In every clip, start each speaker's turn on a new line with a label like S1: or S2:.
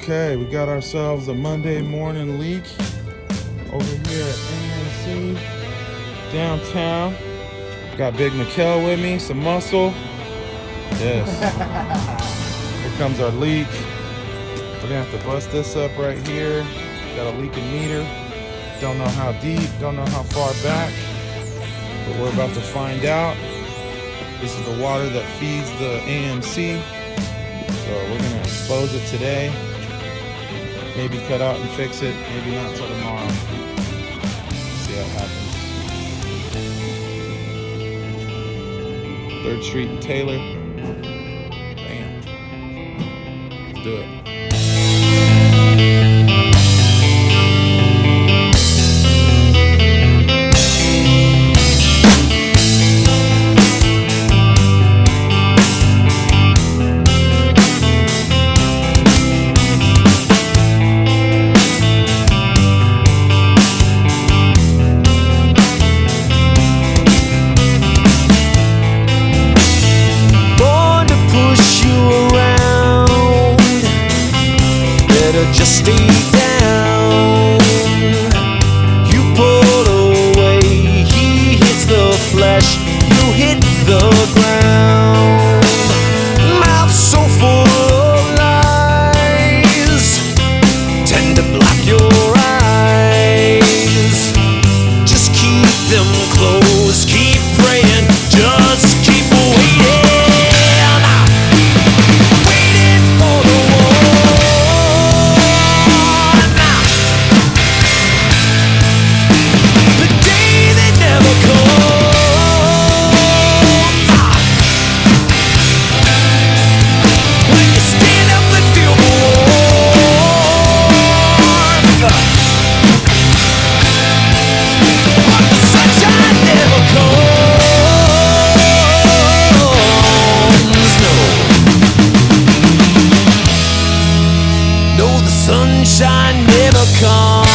S1: Okay, we got ourselves a Monday morning leak over here at AMC downtown. Got Big Mikel with me, some muscle. Yes. Here comes our leak. We're gonna have to bust this up right here. Got a leaking meter. Don't know how deep, don't know how far back, but we're about to find out. This is the water that feeds the AMC. So we're gonna expose it today. Maybe cut out and fix it. Maybe not till tomorrow. See how it happens. 3rd Street and Taylor. Bam. Let's do it.
S2: Just stay down. You pull away, he hits the flesh, you hit the ground. Mouth so full of lies, tend to block your eyes. Just keep them closed, keep praying, just keep waiting. Sunshine never comes.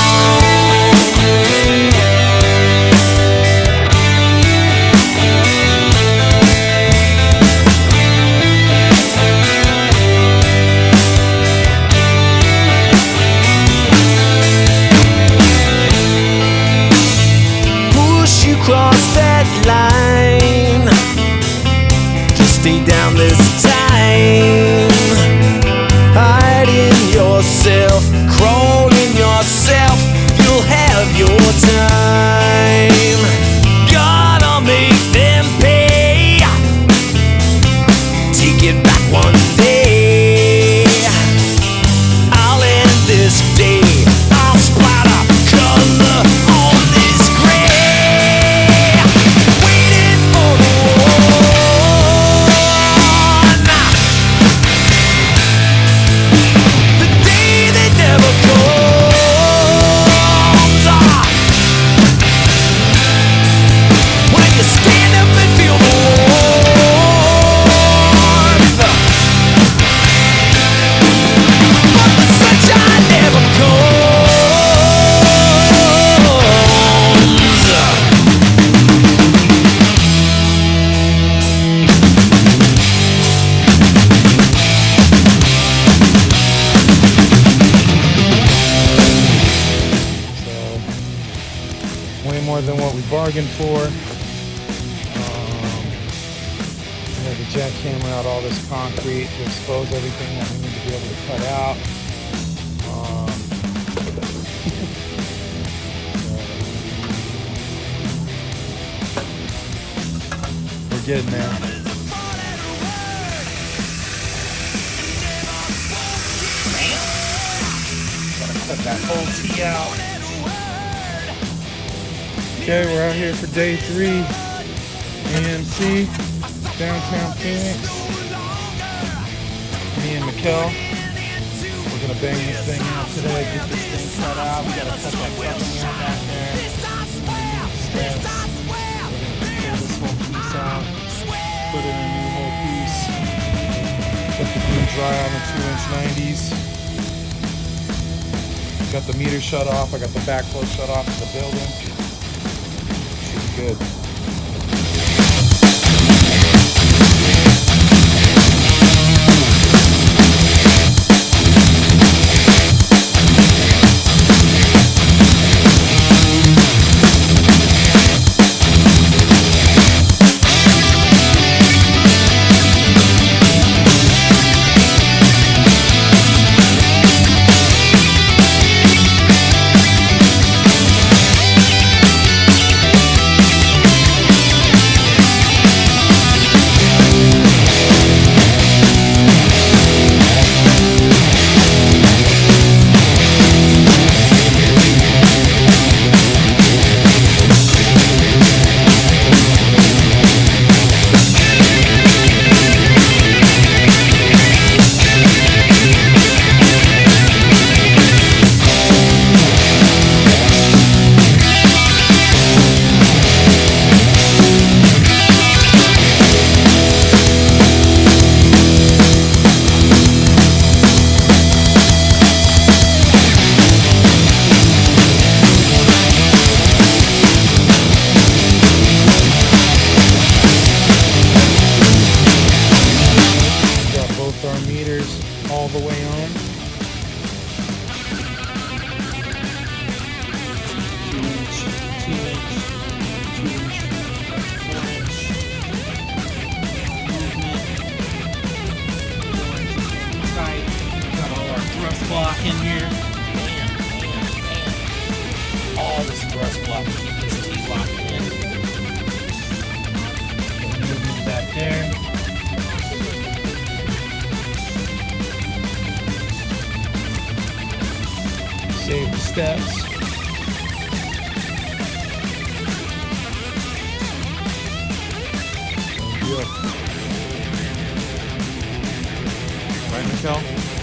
S2: Push you cross that line. Just stay down this time. Hide in yourself, crawl in yourself, you'll have your time. Gotta make them pay. Take it back one day. I'll end this day. I'll splatter color on this gray. Waiting for the one. The day that never comes. When you stand up and feel the warmth, but the sunshine never comes.
S1: So, way more than what we bargained for. We had to jackhammer out all this concrete to expose everything that we need to be able to cut out. We're getting there. Gotta cut that whole T out. Okay, we're out here for day 3. AMC, downtown Phoenix. Me and Mikel. We're gonna bang this thing out today, get this thing cut out. We gotta cut that covering out back there. Steps. We're gonna pull this whole piece out, put in a new whole piece. Let the glue dry on the 2-inch 90s. Got the meter shut off. I got the backflow shut off to the building. Should be good. steps. Right, Mikel?